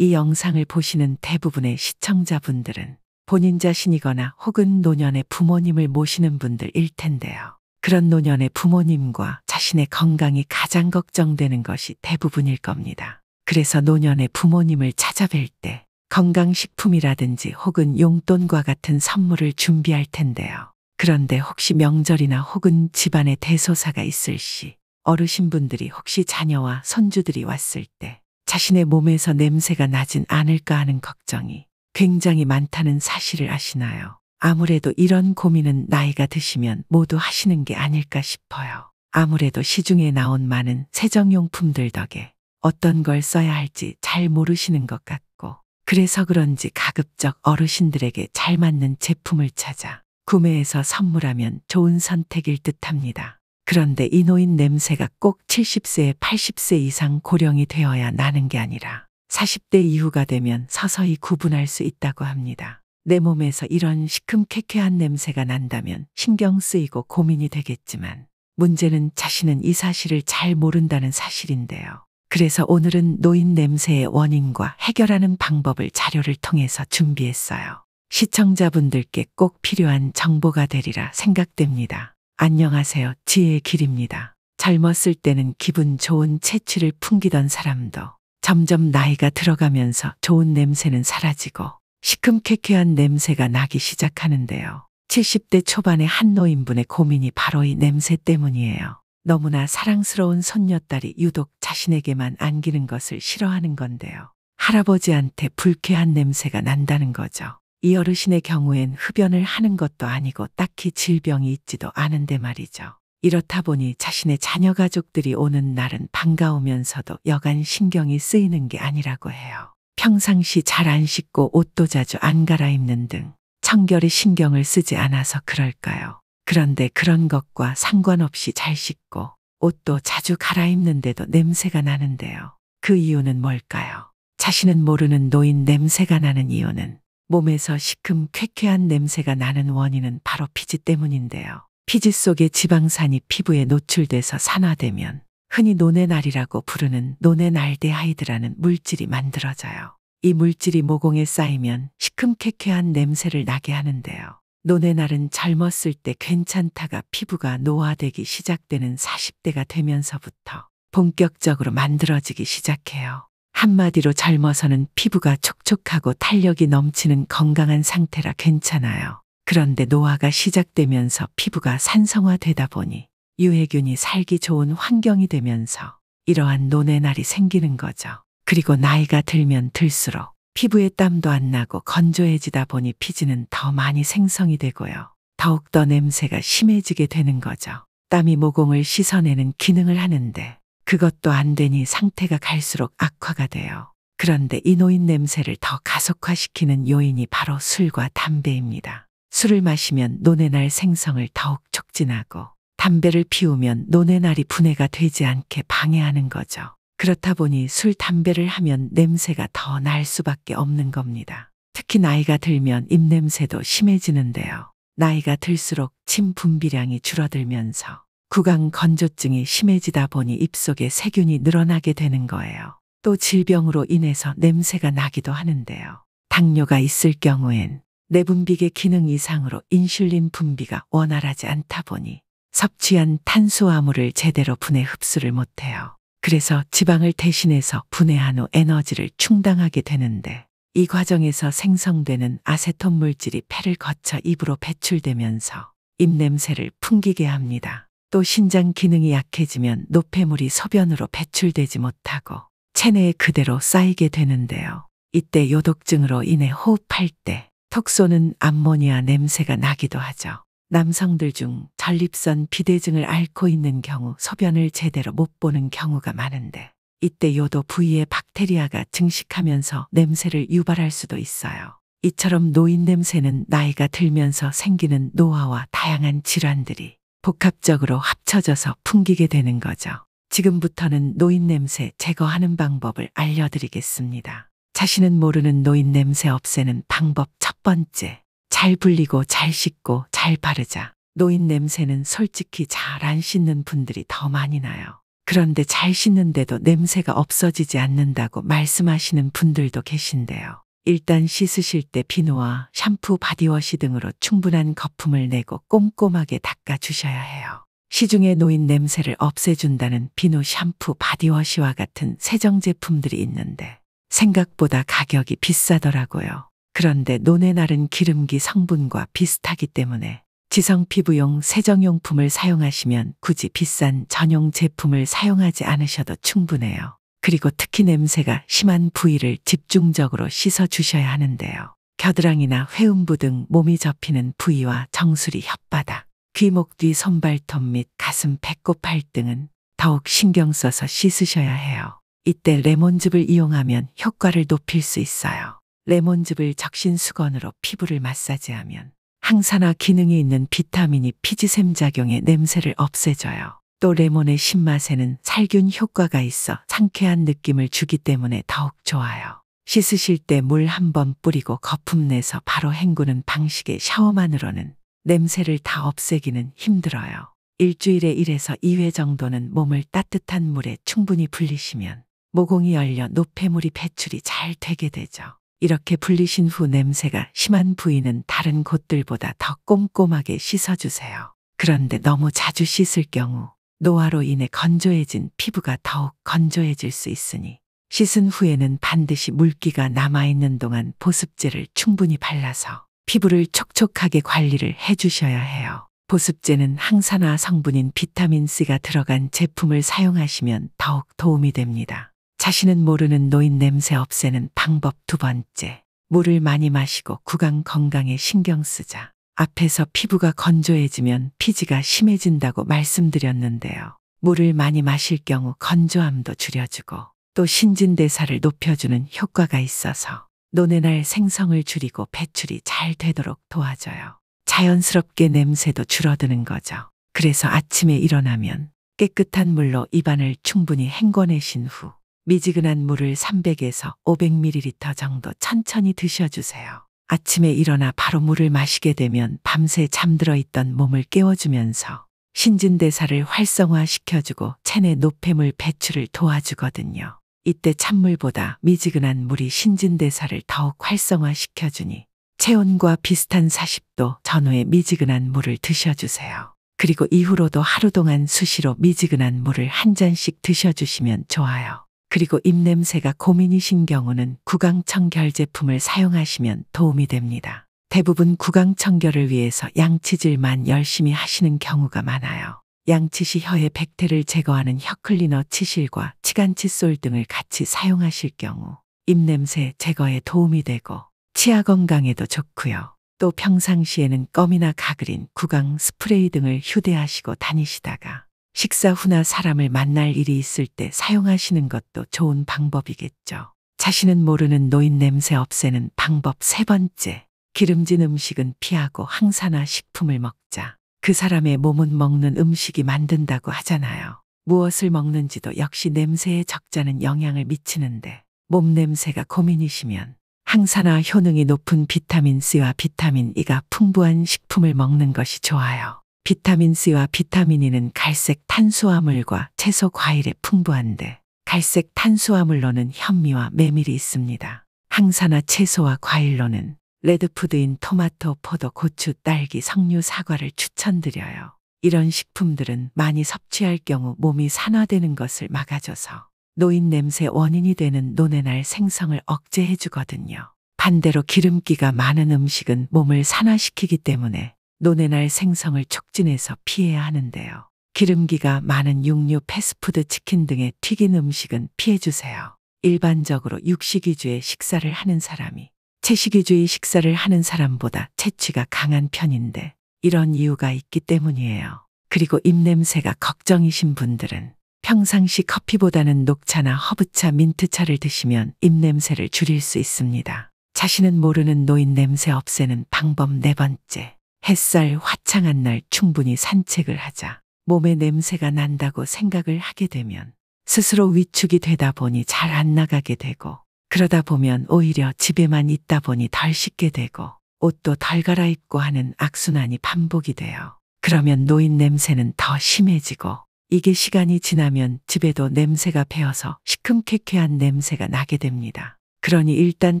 이 영상을 보시는 대부분의 시청자분들은 본인 자신이거나 혹은 노년의 부모님을 모시는 분들일 텐데요. 그런 노년의 부모님과 자신의 건강이 가장 걱정되는 것이 대부분일 겁니다. 그래서 노년의 부모님을 찾아뵐 때 건강식품이라든지 혹은 용돈과 같은 선물을 준비할 텐데요. 그런데 혹시 명절이나 혹은 집안에 대소사가 있을 시 어르신분들이 혹시 자녀와 손주들이 왔을 때 자신의 몸에서 냄새가 나진 않을까 하는 걱정이 굉장히 많다는 사실을 아시나요? 아무래도 이런 고민은 나이가 드시면 모두 하시는 게 아닐까 싶어요. 아무래도 시중에 나온 많은 세정용품들 덕에 어떤 걸 써야 할지 잘 모르시는 것 같고, 그래서 그런지 가급적 어르신들에게 잘 맞는 제품을 찾아 구매해서 선물하면 좋은 선택일 듯합니다. 그런데 이 노인 냄새가 꼭 70세, 80세 이상 고령이 되어야 나는 게 아니라 40대 이후가 되면 서서히 구분할 수 있다고 합니다. 내 몸에서 이런 시큼쾌쾌한 냄새가 난다면 신경 쓰이고 고민이 되겠지만, 문제는 자신은 이 사실을 잘 모른다는 사실인데요. 그래서 오늘은 노인 냄새의 원인과 해결하는 방법을 자료를 통해서 준비했어요. 시청자분들께 꼭 필요한 정보가 되리라 생각됩니다. 안녕하세요. 지혜의 길입니다. 젊었을 때는 기분 좋은 채취를 풍기던 사람도 점점 나이가 들어가면서 좋은 냄새는 사라지고 시큼쾌쾌한 냄새가 나기 시작하는데요. 70대 초반의 한 노인분의 고민이 바로 이 냄새 때문이에요. 너무나 사랑스러운 손녀딸이 유독 자신에게만 안기는 것을 싫어하는 건데요. 할아버지한테 불쾌한 냄새가 난다는 거죠. 이 어르신의 경우엔 흡연을 하는 것도 아니고 딱히 질병이 있지도 않은데 말이죠. 이렇다 보니 자신의 자녀 가족들이 오는 날은 반가우면서도 여간 신경이 쓰이는 게 아니라고 해요. 평상시 잘 안 씻고 옷도 자주 안 갈아입는 등 청결이 신경을 쓰지 않아서 그럴까요? 그런데 그런 것과 상관없이 잘 씻고 옷도 자주 갈아입는데도 냄새가 나는데요. 그 이유는 뭘까요? 자신은 모르는 노인 냄새가 나는 이유는 몸에서 시큼쾌쾌한 냄새가 나는 원인은 바로 피지 때문인데요. 피지 속의 지방산이 피부에 노출돼서 산화되면 흔히 노네날이라고 부르는 노네날데하이드라는 물질이 만들어져요. 이 물질이 모공에 쌓이면 시큼쾌쾌한 냄새를 나게 하는데요. 노네날은 젊었을 때 괜찮다가 피부가 노화되기 시작되는 40대가 되면서부터 본격적으로 만들어지기 시작해요. 한마디로 젊어서는 피부가 촉촉하고 탄력이 넘치는 건강한 상태라 괜찮아요. 그런데 노화가 시작되면서 피부가 산성화되다 보니 유해균이 살기 좋은 환경이 되면서 이러한 노네날이 생기는 거죠. 그리고 나이가 들면 들수록 피부에 땀도 안 나고 건조해지다 보니 피지는 더 많이 생성이 되고요. 더욱더 냄새가 심해지게 되는 거죠. 땀이 모공을 씻어내는 기능을 하는데 그것도 안 되니 상태가 갈수록 악화가 돼요. 그런데 이 노인 냄새를 더 가속화시키는 요인이 바로 술과 담배입니다. 술을 마시면 노네날 생성을 더욱 촉진하고 담배를 피우면 노네날이 분해가 되지 않게 방해하는 거죠. 그렇다 보니 술, 담배를 하면 냄새가 더 날 수밖에 없는 겁니다. 특히 나이가 들면 입냄새도 심해지는데요. 나이가 들수록 침 분비량이 줄어들면서 구강 건조증이 심해지다 보니 입속에 세균이 늘어나게 되는 거예요. 또 질병으로 인해서 냄새가 나기도 하는데요. 당뇨가 있을 경우엔 내분비계 기능 이상으로 인슐린 분비가 원활하지 않다 보니 섭취한 탄수화물을 제대로 분해 흡수를 못해요. 그래서 지방을 대신해서 분해한 후 에너지를 충당하게 되는데, 이 과정에서 생성되는 아세톤 물질이 폐를 거쳐 입으로 배출되면서 입냄새를 풍기게 합니다. 또 신장 기능이 약해지면 노폐물이 소변으로 배출되지 못하고 체내에 그대로 쌓이게 되는데요. 이때 요독증으로 인해 호흡할 때 톡 쏘는 암모니아 냄새가 나기도 하죠. 남성들 중 전립선 비대증을 앓고 있는 경우 소변을 제대로 못 보는 경우가 많은데, 이때 요도 부위에 박테리아가 증식하면서 냄새를 유발할 수도 있어요. 이처럼 노인 냄새는 나이가 들면서 생기는 노화와 다양한 질환들이 복합적으로 합쳐져서 풍기게 되는 거죠. 지금부터는 노인 냄새 제거하는 방법을 알려드리겠습니다. 자신은 모르는 노인 냄새 없애는 방법 첫 번째, 잘 불리고 잘 씻고 잘 바르자. 노인 냄새는 솔직히 잘 안 씻는 분들이 더 많이 나요. 그런데 잘 씻는데도 냄새가 없어지지 않는다고 말씀하시는 분들도 계신데요. 일단 씻으실 때 비누와 샴푸, 바디워시 등으로 충분한 거품을 내고 꼼꼼하게 닦아주셔야 해요. 시중에 놓인 냄새를 없애준다는 비누, 샴푸, 바디워시와 같은 세정 제품들이 있는데 생각보다 가격이 비싸더라고요. 그런데 논에 나른 기름기 성분과 비슷하기 때문에 지성 피부용 세정용품을 사용하시면 굳이 비싼 전용 제품을 사용하지 않으셔도 충분해요. 그리고 특히 냄새가 심한 부위를 집중적으로 씻어주셔야 하는데요. 겨드랑이나 회음부 등 몸이 접히는 부위와 정수리, 혓바닥, 귀목 뒤, 손발톱 및 가슴, 배꼽, 발등은 더욱 신경 써서 씻으셔야 해요. 이때 레몬즙을 이용하면 효과를 높일 수 있어요. 레몬즙을 적신 수건으로 피부를 마사지하면 항산화 기능이 있는 비타민이 피지샘 작용해 냄새를 없애줘요. 또 레몬의 신맛에는 살균 효과가 있어 상쾌한 느낌을 주기 때문에 더욱 좋아요. 씻으실 때 물 한 번 뿌리고 거품 내서 바로 헹구는 방식의 샤워만으로는 냄새를 다 없애기는 힘들어요. 일주일에 1에서 2회 정도는 몸을 따뜻한 물에 충분히 불리시면 모공이 열려 노폐물이 배출이 잘 되게 되죠. 이렇게 불리신 후 냄새가 심한 부위는 다른 곳들보다 더 꼼꼼하게 씻어주세요. 그런데 너무 자주 씻을 경우 노화로 인해 건조해진 피부가 더욱 건조해질 수 있으니 씻은 후에는 반드시 물기가 남아있는 동안 보습제를 충분히 발라서 피부를 촉촉하게 관리를 해주셔야 해요. 보습제는 항산화 성분인 비타민C가 들어간 제품을 사용하시면 더욱 도움이 됩니다. 자신은 모르는 노인 냄새 없애는 방법 2번째. 물을 많이 마시고 구강 건강에 신경 쓰자. 앞에서 피부가 건조해지면 피지가 심해진다고 말씀드렸는데요. 물을 많이 마실 경우 건조함도 줄여주고 또 신진대사를 높여주는 효과가 있어서 논에 날 생성을 줄이고 배출이 잘 되도록 도와줘요. 자연스럽게 냄새도 줄어드는 거죠. 그래서 아침에 일어나면 깨끗한 물로 입안을 충분히 헹궈내신 후 미지근한 물을 300에서 500ml 정도 천천히 드셔주세요. 아침에 일어나 바로 물을 마시게 되면 밤새 잠들어 있던 몸을 깨워주면서 신진대사를 활성화시켜주고 체내 노폐물 배출을 도와주거든요. 이때 찬물보다 미지근한 물이 신진대사를 더욱 활성화시켜주니 체온과 비슷한 40도 전후의 미지근한 물을 드셔주세요. 그리고 이후로도 하루 동안 수시로 미지근한 물을 한 잔씩 드셔주시면 좋아요. 그리고 입냄새가 고민이신 경우는 구강청결 제품을 사용하시면 도움이 됩니다. 대부분 구강청결을 위해서 양치질만 열심히 하시는 경우가 많아요. 양치 시 혀의 백태를 제거하는 혀클리너 치실과 치간칫솔 등을 같이 사용하실 경우 입냄새 제거에 도움이 되고 치아 건강에도 좋고요. 또 평상시에는 껌이나 가그린, 구강 스프레이 등을 휴대하시고 다니시다가 식사 후나 사람을 만날 일이 있을 때 사용하시는 것도 좋은 방법이겠죠. 자신은 모르는 노인 냄새 없애는 방법 3번째. 기름진 음식은 피하고 항산화 식품을 먹자. 그 사람의 몸은 먹는 음식이 만든다고 하잖아요. 무엇을 먹는지도 역시 냄새의 적자는 영향을 미치는데 몸 냄새가 고민이시면 항산화 효능이 높은 비타민C와 비타민 E가 풍부한 식품을 먹는 것이 좋아요. 비타민C와 비타민 E는 갈색 탄수화물과 채소 과일에 풍부한데 갈색 탄수화물로는 현미와 메밀이 있습니다. 항산화 채소와 과일로는 레드푸드인 토마토, 포도, 고추, 딸기, 석류, 사과를 추천드려요. 이런 식품들은 많이 섭취할 경우 몸이 산화되는 것을 막아줘서 노인 냄새 원인이 되는 논의 날 생성을 억제해주거든요. 반대로 기름기가 많은 음식은 몸을 산화시키기 때문에 논의 날 생성을 촉진해서 피해야 하는데요. 기름기가 많은 육류, 패스트푸드, 치킨 등의 튀긴 음식은 피해주세요. 일반적으로 육식 위주의 식사를 하는 사람이 채식 위주의 식사를 하는 사람보다 채취가 강한 편인데 이런 이유가 있기 때문이에요. 그리고 입냄새가 걱정이신 분들은 평상시 커피보다는 녹차나 허브차, 민트차를 드시면 입냄새를 줄일 수 있습니다. 자신은 모르는 노인 냄새 없애는 방법 4번째. 햇살 화창한 날 충분히 산책을 하자. 몸에 냄새가 난다고 생각을 하게 되면 스스로 위축이 되다 보니 잘 안 나가게 되고 그러다 보면 오히려 집에만 있다 보니 덜 씻게 되고 옷도 덜 갈아입고 하는 악순환이 반복이 돼요. 그러면 노인 냄새는 더 심해지고 이게 시간이 지나면 집에도 냄새가 배어서 시큼쾌쾌한 냄새가 나게 됩니다. 그러니 일단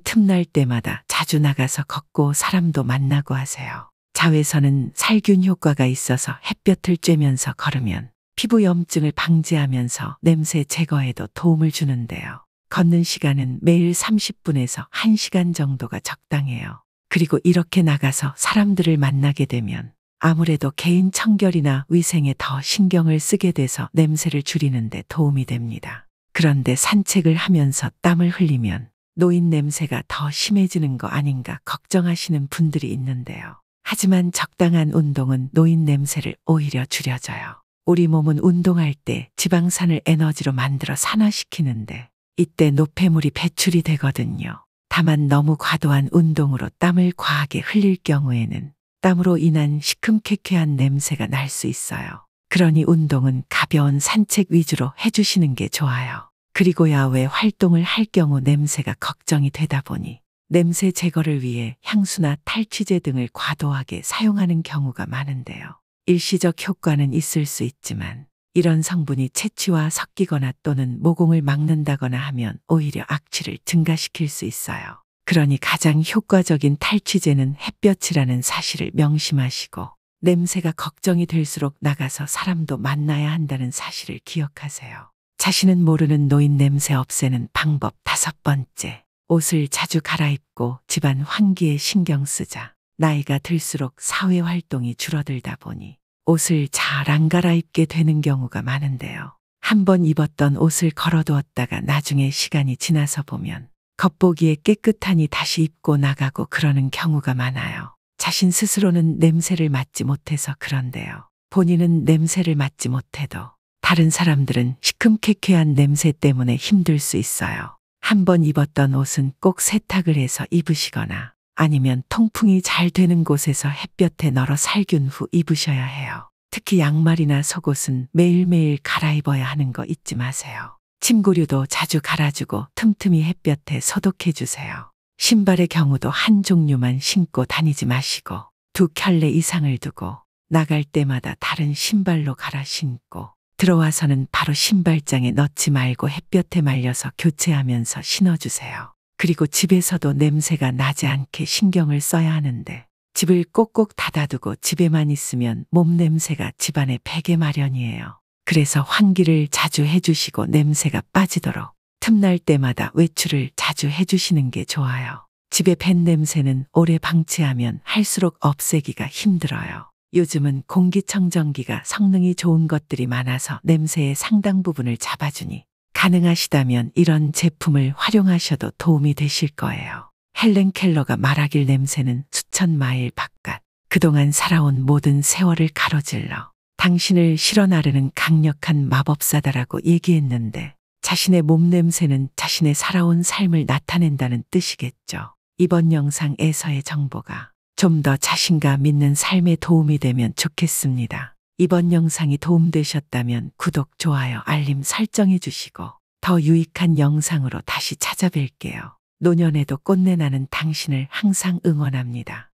틈날 때마다 자주 나가서 걷고 사람도 만나고 하세요. 자외선은 살균 효과가 있어서 햇볕을 쬐면서 걸으면 피부 염증을 방지하면서 냄새 제거에도 도움을 주는데요. 걷는 시간은 매일 30분에서 1시간 정도가 적당해요. 그리고 이렇게 나가서 사람들을 만나게 되면 아무래도 개인 청결이나 위생에 더 신경을 쓰게 돼서 냄새를 줄이는 데 도움이 됩니다. 그런데 산책을 하면서 땀을 흘리면 노인 냄새가 더 심해지는 거 아닌가 걱정하시는 분들이 있는데요. 하지만 적당한 운동은 노인 냄새를 오히려 줄여줘요. 우리 몸은 운동할 때 지방산을 에너지로 만들어 산화시키는데 이때 노폐물이 배출이 되거든요. 다만 너무 과도한 운동으로 땀을 과하게 흘릴 경우에는 땀으로 인한 시큼쾌쾌한 냄새가 날 수 있어요. 그러니 운동은 가벼운 산책 위주로 해주시는 게 좋아요. 그리고 야외 활동을 할 경우 냄새가 걱정이 되다 보니 냄새 제거를 위해 향수나 탈취제 등을 과도하게 사용하는 경우가 많은데요. 일시적 효과는 있을 수 있지만 이런 성분이 채취와 섞이거나 또는 모공을 막는다거나 하면 오히려 악취를 증가시킬 수 있어요. 그러니 가장 효과적인 탈취제는 햇볕이라는 사실을 명심하시고 냄새가 걱정이 될수록 나가서 사람도 만나야 한다는 사실을 기억하세요. 자신은 모르는 노인 냄새 없애는 방법 5번째. 옷을 자주 갈아입고 집안 환기에 신경 쓰자. 나이가 들수록 사회 활동이 줄어들다 보니 옷을 잘 안 갈아입게 되는 경우가 많은데요. 한번 입었던 옷을 걸어두었다가 나중에 시간이 지나서 보면 겉보기에 깨끗하니 다시 입고 나가고 그러는 경우가 많아요. 자신 스스로는 냄새를 맡지 못해서 그런데요. 본인은 냄새를 맡지 못해도 다른 사람들은 시큼쾌쾌한 냄새 때문에 힘들 수 있어요. 한번 입었던 옷은 꼭 세탁을 해서 입으시거나 아니면 통풍이 잘 되는 곳에서 햇볕에 널어 살균 후 입으셔야 해요. 특히 양말이나 속옷은 매일매일 갈아입어야 하는 거 잊지 마세요. 침구류도 자주 갈아주고 틈틈이 햇볕에 소독해 주세요. 신발의 경우도 한 종류만 신고 다니지 마시고 2켤레 이상을 두고 나갈 때마다 다른 신발로 갈아 신고 들어와서는 바로 신발장에 넣지 말고 햇볕에 말려서 교체하면서 신어주세요. 그리고 집에서도 냄새가 나지 않게 신경을 써야 하는데 집을 꼭꼭 닫아두고 집에만 있으면 몸 냄새가 집안에 배게 마련이에요. 그래서 환기를 자주 해주시고 냄새가 빠지도록 틈날 때마다 외출을 자주 해주시는 게 좋아요. 집에 밴 냄새는 오래 방치하면 할수록 없애기가 힘들어요. 요즘은 공기청정기가 성능이 좋은 것들이 많아서 냄새의 상당 부분을 잡아주니 가능하시다면 이런 제품을 활용하셔도 도움이 되실 거예요. 헬렌 켈러가 말하길 냄새는 수천 마일 바깥 그동안 살아온 모든 세월을 가로질러 당신을 실어 나르는 강력한 마법사다라고 얘기했는데 자신의 몸 냄새는 자신의 살아온 삶을 나타낸다는 뜻이겠죠. 이번 영상에서의 정보가 좀 더 자신감 있는 삶에 도움이 되면 좋겠습니다. 이번 영상이 도움되셨다면 구독, 좋아요, 알림 설정해 주시고 더 유익한 영상으로 다시 찾아뵐게요. 노년에도 꽃내 나는 당신을 항상 응원합니다.